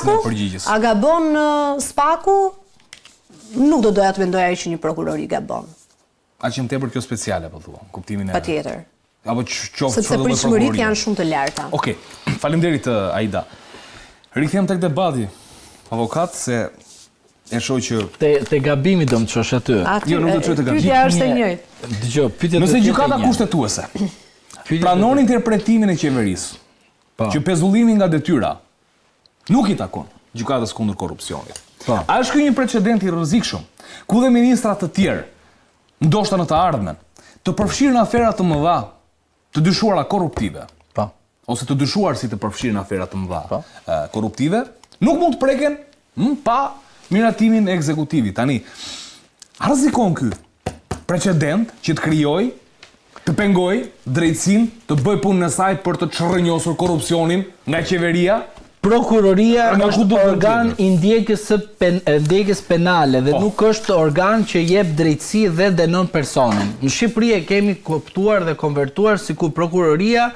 Spaku? A gabon Spaku? Nuk do doja të mendoja që një prokuror i gabon. A që më tepër kjo speciale, po thua, kuptimin e... Patjetër. Apo sepse pritshmëritë janë shumë të larta. Okej, faleminderit Aida. Rikthehem tek debati. Avokat, se e shoh që te gabimi do më çosh aty. Jo, nuk do të çoj te gabimi. Pyetja është e njëjtë. Dgjoj, pyetja nëse gjykata kushtetuese pranon interpretimin e qeverisë, që pezullimi nga detyra nuk i takon gjykatës kundër korrupsionit. A është ky një precedent i rrezikshëm, ku dhe ministra të tjerë, ndoshta në të ardhmen, të përfshirë në afera të mëdha, të dyshuara korruptive, ose të dyshuar si të përfshirë në afera të mëdha korruptive, nuk mund të preken pa miratimin e ekzekutivit. Tani, a rrezikon ky precedent që të krijoj, të pengoj drejtësinë, të bëj punën e saj për të çrrënjosur korrupsionin nga qeveria? Prokuroria është organ i ndjekjes penale dhe nuk është organ që jep drejtësi dhe dënon personin. Në Shqipëri e kemi koptuar dhe konvertuar sikur prokuroria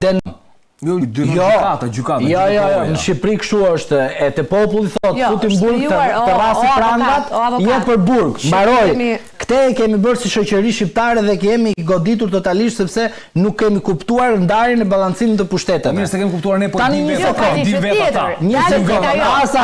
dënon. Gjykata. Në Shqipëri kështu është, e te populli thotë, futim burg të rasti prangat, je për burg. Mbaroj. Këte e kemi bërë si shoqëri shqiptare dhe kemi goditur totalisht sepse nuk kemi kuptuar ndarjen e ballancimit të pushteteve. Mirë, se kemi kuptuar ne po di vetë. Një sekondë,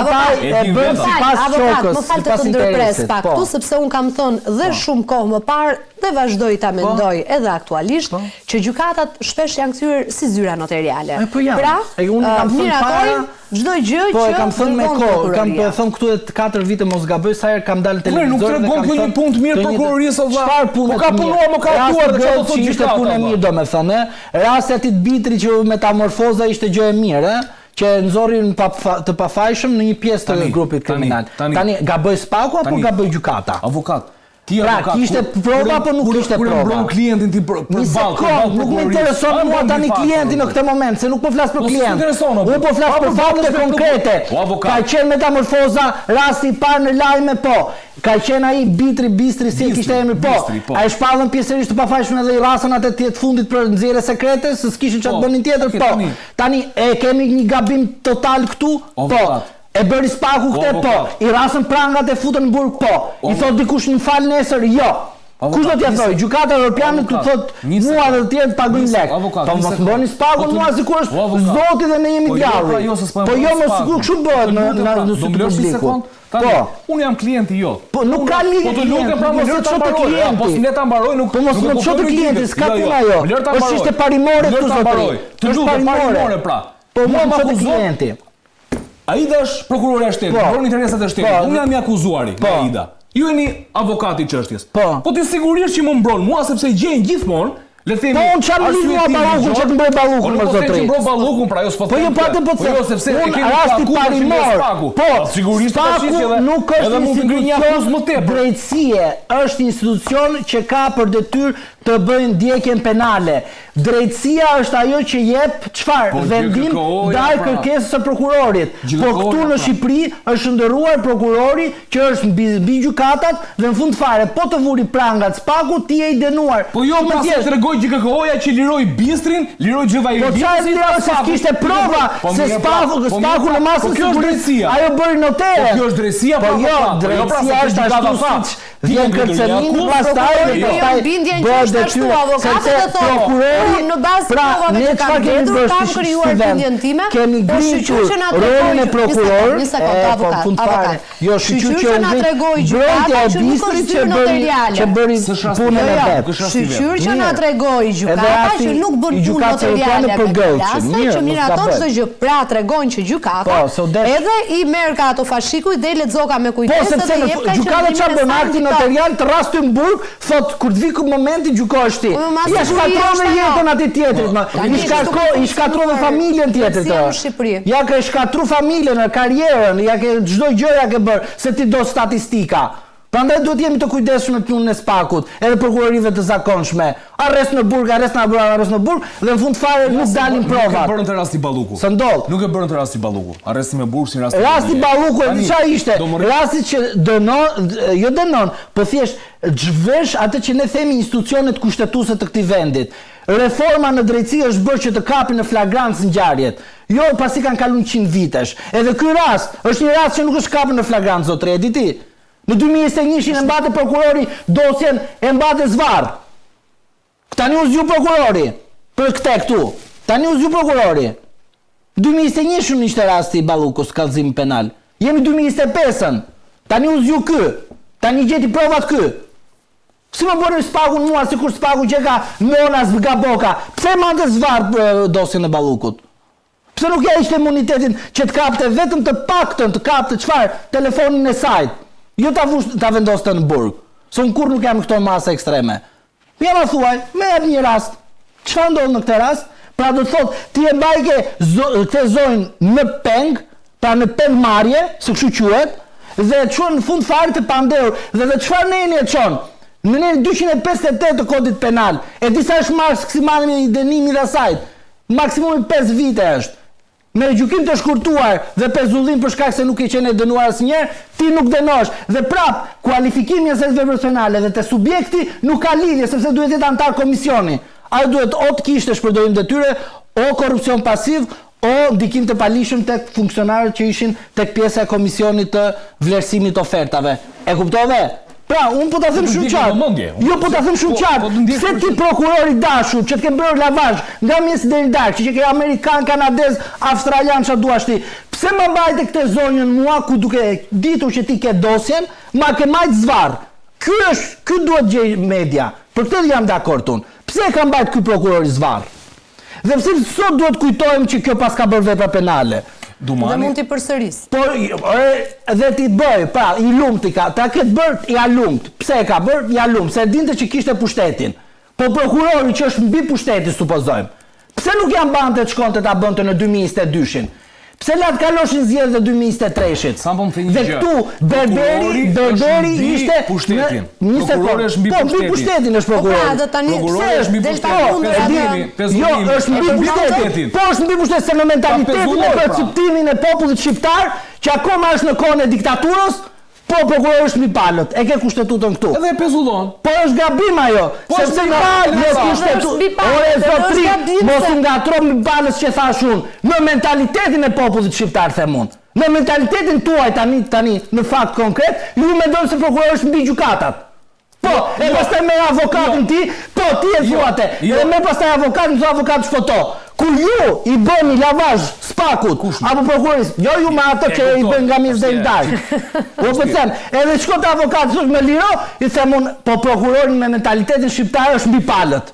ata e bën sipas shokës, më fal të ndërpres pak këtu sepse un kam thënë dhe shumë kohë më parë dhe vazhdoj ta mendoj edhe aktualisht që gjykatat shpesh janë kthyer si zyra notariale. Pra, miratojnë çdo gjë që kam thënë me kohë, kam thënë këtu edhe 4 vite mos gaboj sa herë kam dalë në televizor. Nuk tregon kjo një punë të mirë prokurorisë o vëlla. Çfarë punë? Ka punuar, më ka thuar dhe çfarë do thotë ishte punë e mirë domethënë, rasti aty të Bitrit që metamorfoza ishte gjë e mirë, që nxorrin të pafajshëm në një pjesë të grupit kriminal. Tani gaboj Spaku apo gaboj gjykata? Avokat. Pra, kishte prova apo nuk kishte prova? Kur mbron klientin ti për ballkë, nuk më intereson mua tani klienti në këtë moment, se nuk po flas për klient. Unë po flas për fakte konkrete. Ka qenë metamorfoza, rasti i parë në lajme po. Ka qenë ai Bistri si kishte emrin po. Ai shpallën pjesërisht të pafajshëm edhe i rasën atë të fundit për nxjerrje sekrete, se s'kishin çfarë bënin tjetër po. Tani e kemi një gabim total këtu? Po. E bëri Spaku këtë po, i rasën prangat e futën në burg po, i thot dikush një fal nesër, jo. Kush do t'ja thoj, gjykata europiane të thot mua dhe të tjerë të pagojnë lek. Po mos bëni Spaku mua sikur është zoti dhe ne jemi djalli. Po jo mos sikur kështu bëhet në sy të publikut. Po, unë jam klienti jot. Po nuk ka lidhje. Po të lutem pra mos e çoj te klienti. Po s'le ta mbaroj nuk. Po mos më çoj te klienti, s'ka puna ajo. Është ishte parimore këtu zotëri. Të lutem parimore pra. Po mua më çoj te klienti. Aida është prokurore e shtetit, bron interesat e shtetit. Unë jam i akuzuari nga Aida. Ju jeni avokati i çështjes. Po ti sigurisht që më mbron mua sepse gjejnë gjithmonë, le të themi. Po unë çam lidhur me ballukun, çam të bëj ballukun me zotrin. Po ti mbron ballukun pra jo s'po. Po jo patë po jo sepse e kemi rasti parimor. Po sigurisht ka shitje edhe nuk është mund të ngrihet një akuz më tepër. Drejtësia është institucion që ka për detyrë të bëjnë ndjekjen penale. Drejtësia është ajo që jep çfarë? Vendim ndaj kërkesës së prokurorit. Po këtu në Shqipëri është ndërruar prokurori që është mbi gjykatat dhe në fund fare po të vuri prangat Spaku ti je i dënuar. Po jo më thjesht tregoj GKK-ja që liroi Bistrin, liroi Xhevairi. Po çfarë liroi se kishte prova se Spaku në masën kjo është drejtësia. Ajo bëri notere. Po kjo është drejtësia po jo, drejtësia është ashtu siç vjen kërcënimi pastaj dhe pastaj ashtu avokatët e thonë në bazë të provave që kanë gjetur kanë krijuar bindjen time. Kemi gritur rolin e prokurorit. Avokat. Jo, shqyqyr që na tregoi gjykata që nuk është zyrë notariale. Që bëri punën e vet. Shqyqyr që na tregoi gjykata që nuk bën punë notariale për gëlçin. Që miraton çdo gjë. Pra tregojnë që gjykata edhe i merr ka ato fashikuj dhe i lexoka me kujdes dhe jep ka gjykata çfarë bën akti notarial të rasti në burg, thot kur të vi momenti gjykohesh ti. Ja shkatrove jetën atij tjetrit, i shkatrove familjen tjetrit. Ja ke shkatru familjen, karrierën, ja ke çdo gjë ja ke bër, se ti do statistika. Prandaj duhet jemi të kujdesshëm me punën e Spakut, edhe prokurorive të zakonshme. Arrest në burg, arrest në burg dhe në fund fare nuk dalin provat. Nuk e bërën të rasti Balluku. Së ndodh. Nuk e bërën të rasti Balluku. Arresti me burg si rasti. Rasti Balluku e çfarë ishte? Rasti që dënon, jo dënon, po thjesht zhvesh atë që ne themi institucionet kushtetuese të këtij vendit. Reforma në drejtësi është bërë që të kapin në flagrancë ngjarjet. Jo, pasi kanë kaluar 100 vitesh. Edhe ky rast është një rast që nuk është kapur në flagrancë, zotëri, e di ti. Në 2021 e mbate prokurori dosjen e mbate zvarr. Tani u zgju prokurori për këtu. Tani u zgju prokurori. 2021 shumë ishte rasti i Ballukut, kallëzim penal. Jemi 2025-ën. Tani u zgju ky. Tani gjeti provat ky. Si më bërë spagun mua, sikur spagu që ka Mona Zgaboka. Pse mande zvarr dosjen e Ballukut? Pse nuk ja ishte imunitetin që të kapte vetëm të paktën, të kapte çfarë? Telefonin e saj. Jo ta vendoste në burg. Se unë kur nuk jam në këto masa ekstreme. Ja ma thuaj, me jep një rast. Çfarë ndodh në këtë rast? Pra do të thotë, ti e mbajke këtë zonjë në peng, pra në pengmarrje, se kështu quhet, dhe e çon në fund fare të pandehur, dhe çfarë neni e çon? Në neni 258 të kodit penal, e disa është maksimumi i dënimit të asaj. Maksimumi 5 vite është. Me gjykim të shkurtuar dhe pezullim për shkak se nuk i qenë dënuar asnjëherë, ti nuk dënosh. Dhe prap, kualifikimi i asaj personale dhe te subjekti nuk ka lidhje sepse duhet të jetë antar komisioni. Ai duhet o të kishte shpërdorim detyre, o korrupsion pasiv, o ndikim të palishëm tek funksionarët që ishin tek pjesa e komisionit të vlerësimit të ofertave. E kuptove? Pra, unë po ta them shumë qartë. Jo, po ta them shumë qartë. Se ti prokurori dashur që të ke bërë lavazh nga mjesi deri darkë, që ke amerikan, kanadez, australian, çfarë duash ti. Pse më mbajte këtë zonjën mua ku duke ditur që ti ke dosjen, ma ke majt zvarr. Ky duhet gjej media. Për këtë jam dakord unë. Pse ka mbajt ky prokurori zvarr? Dhe pse sot duhet kujtojmë që kjo pas ka bërë vepra penale? Dhe mund t'i përsëris. Po, dhe t'i bëj, pra, i lumt i ka, ta ketë bërë, i lumt. Pse e ka bërë, i lumt, se dinte që kishte pushtetin. Po prokurori që është mbi pushtetin, supozojmë. Pse nuk janë bante të shkonte ta bënte në 2022-shin? Pse latë kaloshin zjedhë dhe 2023-shit? Sa po më thënë një gjë. Dhe këtu, Berberi ishte... pushtetin. Prokurori është mbi pushtetin. Po, mbi pushtetin është prokurori. Prokurori është mbi pushtetin. Jo, është mbi pushtetin. Po, është mbi pushtetin se në mentalitetin e perceptimin e popullit shqiptar, që akoma është në kohën e diktaturës, po prokurori është mbi palët, e ke kushtetutën këtu. Edhe e pezullon. Po është gabim ajo. Po është mbi palët. Ore zotri, mos u ngatro mbi palës që thash unë. Në mentalitetin e popullit shqiptar them unë. Në mentalitetin tuaj tani në fakt konkret, ju mendoni se prokurori është mbi gjykatat. Po, e pastaj me avokatin ti, po ti e thuate. Edhe me pastaj avokatin, thua avokati foto. Kur ju i bëni lavazh spakut, apo prokuroris, jo ju me ato që i bën nga mirë dhe i ndarë. Po them, edhe shko të avokatit, thosh me liro, i them unë, po prokurorin me mentalitetin shqiptar është mbi palët.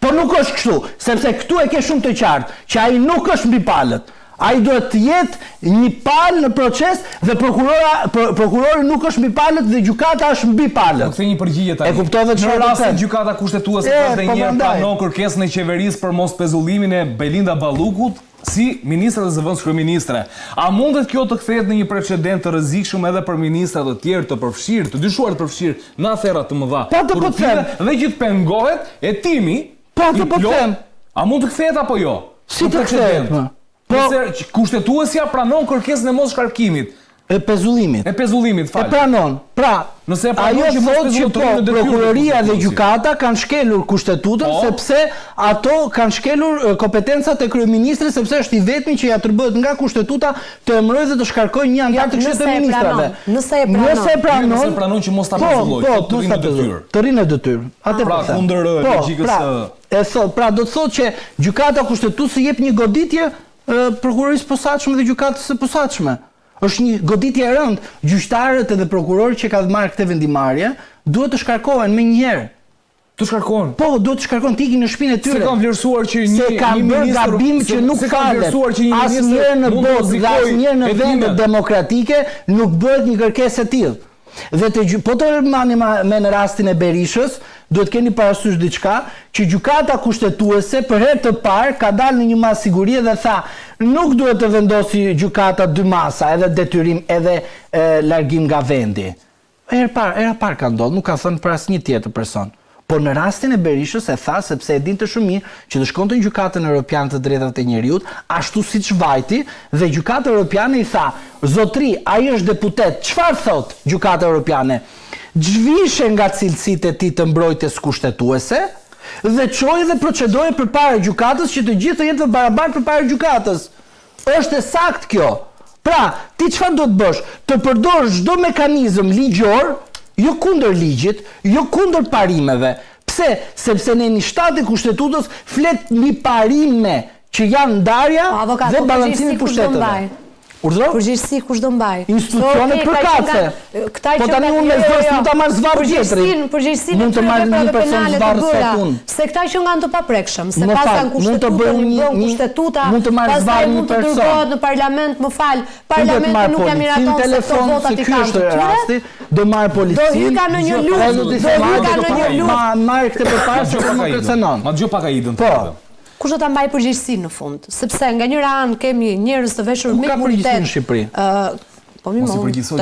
Po nuk është kështu, sepse këtu e ke shumë të qartë, që ai nuk është mbi palët. Ai duhet të jetë një palë në proces dhe prokurori nuk është mbi palët dhe gjykata është mbi palët. Nuk the një përgjigje tani. E kuptove çfarë në rast se gjykata kushtetuese për një herë pranon kërkesën e qeverisë për mos pezullimin e Belinda Ballukut si ministre dhe zëvendës kryeministre. A mundet kjo të kthehet në një precedent të rrezikshëm edhe për ministra të tjerë të përfshirë, të dyshuar të përfshirë në afera të mëdha korruptive dhe që të pengohet hetimi i plot? A mund të kthehet apo jo? Si të kthehet? Nëse kushtetuesja pranon kërkesën e mos shkarkimit. E pezullimit. Fal. E pranon. Pra, nëse e pranon ajo thotë që po, prokuroria dhe gjykata kanë shkelur kushtetutën sepse ato kanë shkelur kompetencat e kryeministrit sepse është i vetmi që ja tërbohet nga kushtetuta të emërojë dhe të shkarkojë një antar të këshillit të ministrave. Nëse e pranon që mos ta pezullojë, të rinë në detyrë. Të rinë në detyrë. Atë pra kundër logjikës pra do të thotë që gjykata kushtetuese jep një goditje prokurorisë posaçme dhe gjykatës së posaçme. Është një goditje e rëndë. Gjyqtarët edhe prokurorët që kanë marrë këtë vendimarrje duhet të shkarkohen menjëherë. Të shkarkohen? Po, duhet të shkarkohen të ikin në shtëpinë e tyre. Se kanë vlerësuar që një ministër gabim që nuk falet. Asnjëherë në botë dhe asnjëherë në vende demokratike nuk bëhet një kërkesë e tillë. Dhe po të rëmani me në rastin e Berishës, duhet keni parasysh diçka, që gjykata kushtetuese për herë të parë ka dalë në një masë sigurie dhe tha, nuk duhet të vendosi gjykata dy masa, edhe detyrim, edhe largim nga vendi. Era parë ka ndodhur, nuk ka thënë për asnjë tjetër person. Por në rastin e Berishës e tha sepse e dinte shumë mirë që të shkonte në gjykatën europiane të drejtave të njerëzit, ashtu siç vajti dhe gjykata europiane i tha, zotri, ai është deputet, çfarë thot gjykata europiane? Zhvishe nga cilësitë e tij të mbrojtjes kushtetuese dhe çojë dhe procedojë përpara gjykatës që të gjithë të jetë barabartë përpara gjykatës. Është e saktë kjo. Pra, ti çfarë do të bësh? Të përdorësh çdo mekanizëm ligjor, jo kundër ligjit, jo kundër parimeve. Pse? Sepse në një shtat e kushtetutës flet mbi parime që janë ndarja dhe balancimi i pushteteve. Urdhro? Përgjegjësi kush do mbaj? Institucionet përkatëse. Po tani unë me zvarës mund ta marr zvarr tjetrin. Përgjegjësi mund të marr një person zvarr sekund. Se këta që nga të paprekshëm, se pas kanë kushtetuta, mund të marr zvarr një person. Të dërgohet në parlament, më fal, parlamenti nuk ja miraton se këto votat i kanë të tyre. Do marr policin. Do hyka në një luftë. Marr këtë përpara që më kërcënon. Ma dëgjoj pak Aidën. Po. Kush do ta mbaj përgjegjësinë në fund? Sepse nga njëra anë kemi njerëz të veshur me imunitet në Shqipëri. Po mi mos i përgjigjësot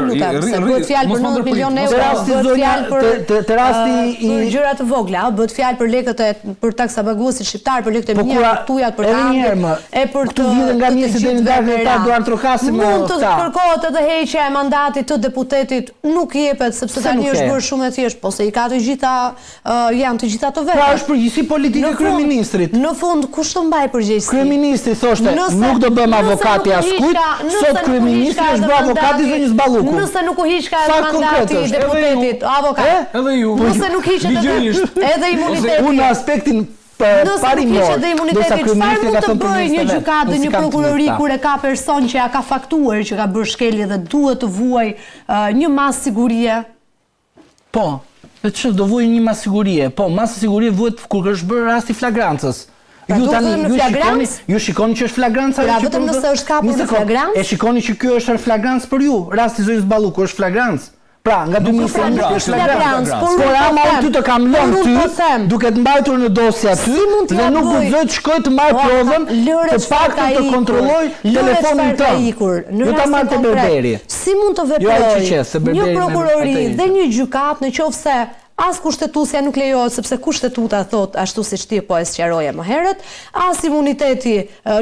lutem, se bëhet fjalë për 90 milionë euro, bëhet fjalë për rasti i gjëra të vogla, bëhet fjalë për lekët për taksapaguesit shqiptar, për lekët e mia, për tujat, për tanët, e për të vjedhën nga mjesit deri në darkë ta duar trokasi me mund të kërkohet edhe heqja e mandatit të deputetit, nuk jepet sepse tani është bërë shumë e thjeshtë, po se i ka të gjitha janë të gjitha të vetë. Pra është përgjegjësi politike kryeministrit. Në fund kush do mbaj përgjegjësi? Kryeministri thoshte, nuk do bëjmë avokati askujt, sot kryeministri është bërë avokati Zonjës Balluku. Nëse nuk u hiqka mandati i deputetit, avokat. Edhe ju. Nëse nuk hiqet edhe imuniteti. Unë në aspektin parimor, ndërsa kryeministri ka thënë bëjë një gjykatë dhe një prokurori kur e ka person që ja ka faktuar që ka bërë shkelje dhe duhet të vuaj një masë sigurie. Po, ç'do do vuaj një masë sigurie. Po, masë sigurie vuhet kur është bërë rasti flagrancës. Ju shikoni që është flagranca? Pra vetëm nëse është kapur në flagrancë? E shikoni që kjo është flagrancë për ju, rasti Zonjës Balluku është flagrancë. Pra, nga 2021 është flagrancë. Por ama unë ty të kam lënë ty, duke të mbajtur në dosja ty, dhe nuk guxoj të shkoj të marr provën, të paktën të kontrolloj telefonin tënd. Jo ta marr te berberi. Si mund të veprojë një prokurori dhe një gjykatë nëse as kushtetusja nuk lejohet sepse kushtetuta thot ashtu siç ti po e sqaroje më herët, as imuniteti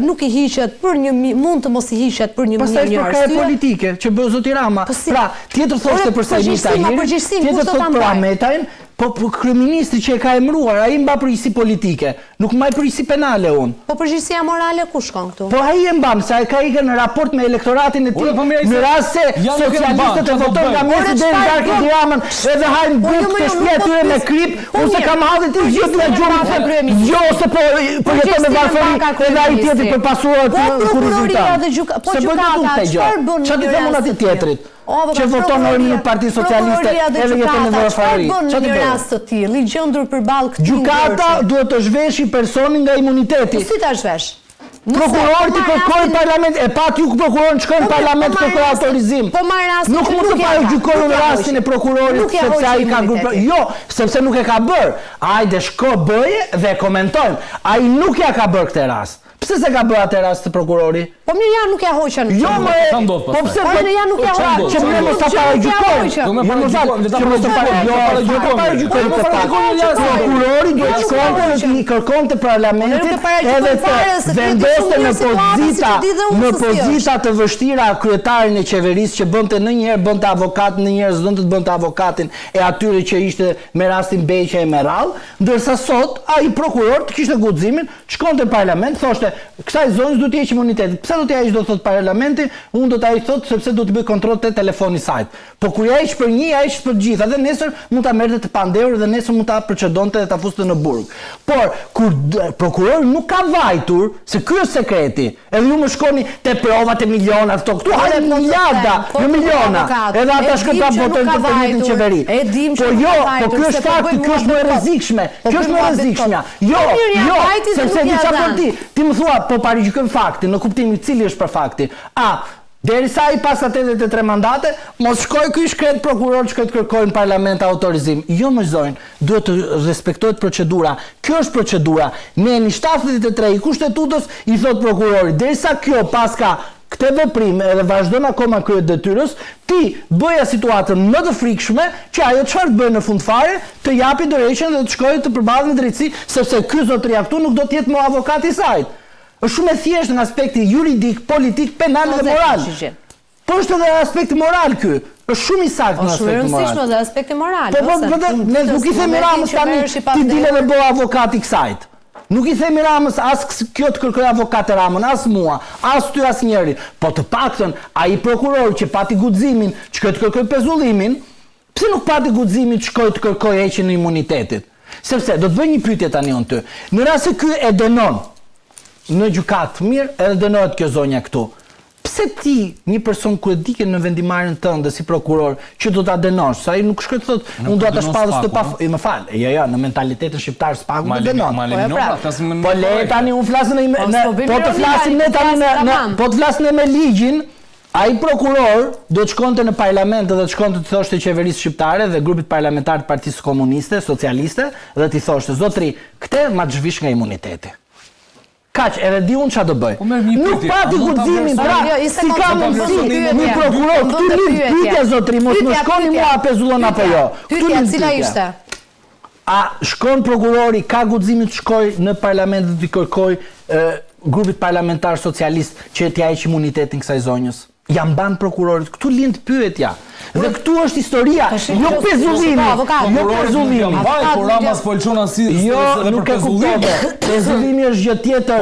nuk i hiqet për mund të mos i hiqet për një arsye. Pastaj për ka politike që bë zoti Rama. Pra, tjetër thoshte për Sajin Tahiri, tjetër thot për Ahmetajn, po kryeministri që e ka emëruar, ai mba përgjegjësi politike, nuk mbaj përgjegjësi penale unë. Po përgjegjësia morale ku shkon këtu? Po ai e mban, se ai ka ikën në raport me elektoratin e tij. Në rast se socialistët e votojnë nga mesi deri në darkë Tiranën, edhe hajnë butë të shtëpi aty me krip, unë se kam hadhur ti gjithë nga gjumi. Jo, se po jeton me varfëri, edhe ai tjetri për pasuar kuriozitet. Po gjykata, çfarë bën? Çfarë të them unë atij tjetrit? Që voton në Partinë Socialiste edhe jeton në varfëri. Çfarë bën në rast të tillë, i gjendur përballë këtij? Gjykata duhet të zhveshi personin nga imuniteti. Si ta zhvesh? Prokurori të kërkojë parlament, e pat ju prokuror shkon në parlament kërkoj autorizim. Po marr rastin. Nuk mund të paragjykojë rastin e prokurorit sepse ai ka grup. Jo, sepse nuk e ka bër. Hajde shko bëje dhe komentojmë. Ai nuk ja ka bër këtë rast. Pse se ka bërë atë rast të prokurori? Po mirë ja nuk ja hoqën. Jo më. Po pse ja nuk ja hoqën? Që ne mos ta paragjykojmë. Do më paragjykojmë, që mos ta paragjykojmë. Prokurori do të shkojë të kërkonte parlamentit edhe të vendoste në pozita të vështira kryetarin e qeverisë që bënte ndonjëherë bënte avokat, ndonjëherë s'donte të bënte avokatin e atyre që ishte me rastin Beqja e Merrall, ndërsa sot ai prokuror të kishte guximin, shkonte në parlament, thoshte kësaj zonës do të heq imunitetin. Pse do të heq do thot parlamenti? Unë do ta i thot sepse do të bëj kontroll te telefoni i saj. Po kur ja heq për një, ja heq për të gjitha. Dhe nesër mund ta merrte të pandehur dhe nesër mund ta procedonte dhe ta fuste në burg. Por kur prokurori nuk ka vajtur, se ky është sekreti. Edhe ju më shkoni te provat e miliona këto. Ktu halen miliarda, jo miliona. Edhe ata shkojnë votojnë për përjetin qeveri. Po jo, po ky është fakti, ky është më e rrezikshme. Kjo është më e rrezikshme. Jo, sepse di çfarë bën ti. Ti më thua, po paragjykojmë faktin, në kuptimin cili është për fakti. Derisa ai pas 83 mandate, mos shkoj ky shkret prokuror shkoj të kërkojnë parlament autorizim. Jo më zojnë, duhet të respektohet procedura. Kjo është procedura. Ne në 73 i kushtetutës i thot prokurori, derisa kjo paska këtë veprim edhe vazhdon akoma kryet detyrës, ti bëja situatën më të frikshme që ajo çfarë të bëjë në fund fare, të japi dorëheqjen dhe të shkojë të përballet me drejtësi, sepse ky zotëria këtu nuk do të jetë më avokati i saj. Është shumë e thjeshtë nga aspekti juridik, politik, penal dhe moral. Po është edhe aspekti moral ky. është shumë i saktë në aspektin moral. Shumë rëndësishme dhe aspekti moral. Ne nuk i themi Ramës tani ti dile dhe bëu avokati kësajt. Nuk i themi Ramës as kjo të kërkoj avokat e Ramën, as mua, as ty as njeri. Po të paktën ai prokuror që pati guximin që të kërkoj pezullimin, pse nuk pati guximin që të kërkoj heqjen e imunitetit? Sepse do të bëj një pyetje tani unë ty. Në rast se ky e dënon në gjykatë mirë, edhe dënohet kjo zonja këtu. Pse ti, një person ku e dike në vendimarrjen tënde si prokuror, që do ta dënosh, sa ai nuk shkoj të thotë, unë do ta shpallës të më fal. Jo, në mentalitetin shqiptar spaku nuk dënon. Po le tani unë flas po të flasim ne tani po të flasim me ligjin, ai prokuror do të shkonte në parlament dhe të shkonte të thoshte qeverisë shqiptare dhe grupit parlamentar të Partisë Komuniste, Socialiste dhe t'i thoshte, zotri, këtë ma zhvish nga imuniteti. Kaq, edhe di unë qa do bëj. Nuk pati guximin, pra, si ka mundësi një prokuror, këtu një pytja, zotri, mos më shkoni mua a pezullon apo jo. Pytja, cila ishte? A shkon prokurori, ka guximin të shkoj në parlament dhe të kërkoj grupit parlamentar socialist që t'ja heq imunitetin kësaj zonjës? Jam ban prokurorit, këtu lind pyetja. Dhe këtu është historia, jo pezullimi. Jo pezullimi. Po Ramas po lçon as jo, nuk e kuptoj. Pezullimi është gjë tjetër.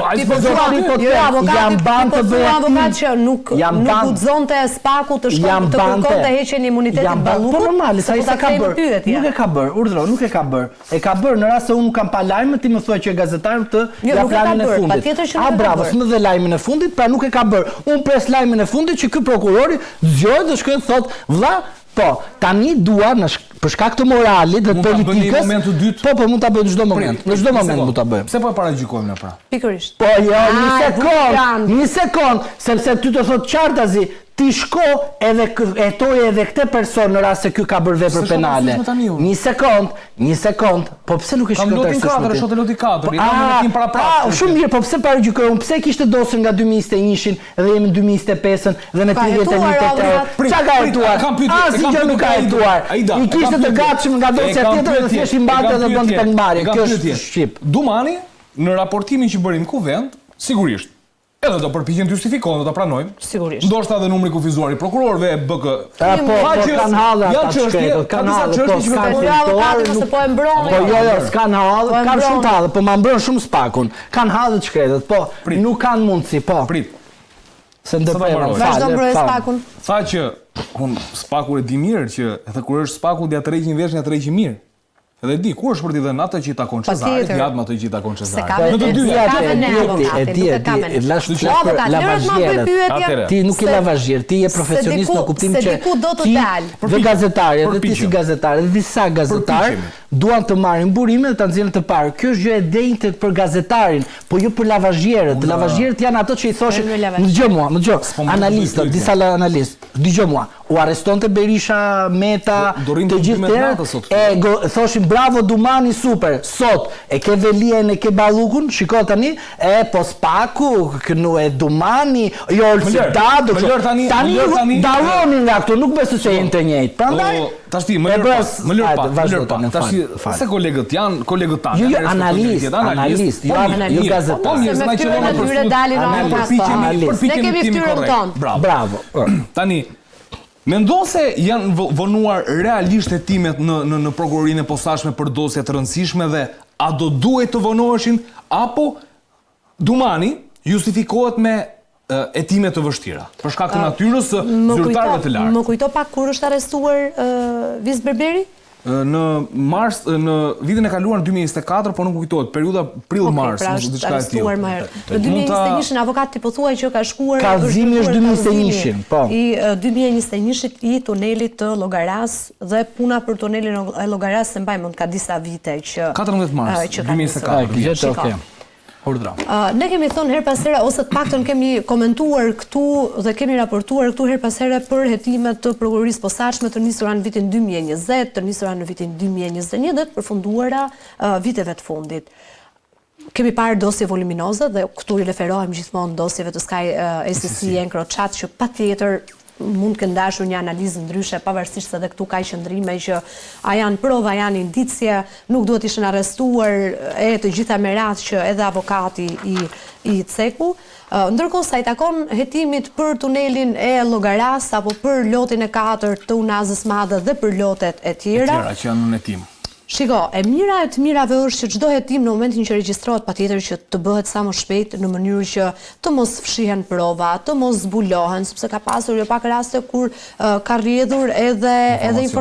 Jam ban të bëj avokat që nuk guxonte spaku të shkojë të kërkonte heqjen e imunitetit ballukut. Po normale, sa i ka bër. Nuk e ka bër, urdhëro, nuk e ka bër. E ka bër në rast se unë kam pa lajmë, ti më thua që gazetar të ja lajmin e fundit. A bravo, s'më dhe lajmin e fundit, pra nuk e ka bër. Unë pres lajmin e fundit që ky prokurori zgjohet dhe shkon thotë, vëlla, po, tani dua për shkak të moralit dhe politikës. Po, mund ta bëj në çdo moment. Në çdo moment mund ta bëj. Pse po e paragjykojmë ne pra? Pikërisht. Po jo, një sekond, sepse ty të thot qartazi, ti shko edhe hetoj edhe këtë person në rast se ky ka bërë vepër penale. Një sekond, po pse nuk e shkon lotin 4, shotë loti 4, i kam në tim para prapë. Shumë mirë, po pse paragjykojmë? Pse kishte dosën nga 2021-shin dhe jemi në 2025-ën dhe në 31-ën? Çka ka hetuar? Asgjë nuk ka hetuar. I kishte të gatshëm nga dosja tjetër dhe thjesht i mbante dhe bën pengmarrje. Kjo është shqip. Dumani në raportimin që bëri në kuvent, sigurisht edhe do përpiqen të justifikohen, do ta pranojmë. Sigurisht. Ndoshta edhe numri kufizuar i prokurorëve e BK. Po kanë hallë ata çështje, kanë hallë po po e mbron. Po jo, s'kan hallë, kanë shumë hallë, po ma mbron shumë spakun. Kanë hallë të shkretët, po nuk kanë mundësi, po. Prit. Se ndërprer. Vazhdo mbroj spakun. Tha që spaku e di mirë që edhe kur është spaku dia tërheqin vesh, ja tërheqin mirë. Edhe di, ku është për t'i dhënë atë që i takon Cezarit, jadë më atë që i takon Cezarit. Në të dyja, ti nuk je lavazhier, ti je profesionist në kuptim që ti dhe gazetari, edhe ti si gazetar, edhe disa gazetar, duan të marrin burime dhe të nxjerrin të parë. Kjo është gjë e denjtë për gazetarin, po jo për lavazhierët. Lavazhierët janë ato që i thoshin, më dëgjoj, analistët, disa analistë, dëgjoj mua, u arrestonte Berisha, Meta, të gjithë tjerë, thoshin bravo Dumani super, sot e ke Velien e ke Ballukun, shiko tani, po spaku, kënu e Dumani, jo Olcitado, tani dalloni nga këtu, nuk besoj se jenë të njëjtë. Prandaj, tash ti më lër pak. Tash se kolegët janë, kolegët tanë. Jo, analist, jo gazetar. Po mirë, s'na qelon për tyre dalin ne kemi fytyrën tonë. Bravo. Tani mendon se janë vonuar realisht hetimet në prokurorinë e posaçme për dosje të rëndësishme dhe a do duhet të vonoheshin apo Dumani justifikohet me hetime të vështira për shkak të natyrës së zyrtarëve të lartë? Më kujto pak kur është arrestuar Vis Berberi? Në mars, në vitin e kaluar në 2024, po nuk kujtohet, periudha prill-mars, diçka e tillë. Në 2021-shin avokati po thuaj që ka shkuar kallëzimi është 2021-shin, po. I 2021-shit i tunelit të Llogaras dhe puna për tunelin e Llogaras se mbaj mend ka disa vite që 14 mars 2024. Okej. Ne kemi thonë her pas here, ose të paktën kemi komentuar këtu dhe kemi raportuar këtu her pas here për hetimet të prokurorisë posaçme të nisura në vitin 2020, të nisura në vitin 2021 dhe të përfunduara viteve të fundit. Kemi parë dosje voluminoze dhe këtu i referohem gjithmonë dosjeve të Sky SSC Encrochat që patjetër mund këndashur një analizë ndryshe, pavarësisht se edhe këtu ka qëndrime që a janë prova, janë indicje, nuk duhet ishën arrestuar të gjitha merat që edhe avokati i i ceku, ndërkohë sa i takon hetimit për tunelin e Llogaras apo për lotin e 4 të Unazës Madhe dhe për lotet e tjera që janë në hetim. Shiko, e mira e të mirave është që çdo hetim në momentin që regjistrohet patjetër që të bëhet sa më shpejt në mënyrë që të mos fshihen prova, të mos zbulohen, sepse ka pasur jo pak raste kur ka rrjedhur edhe informacion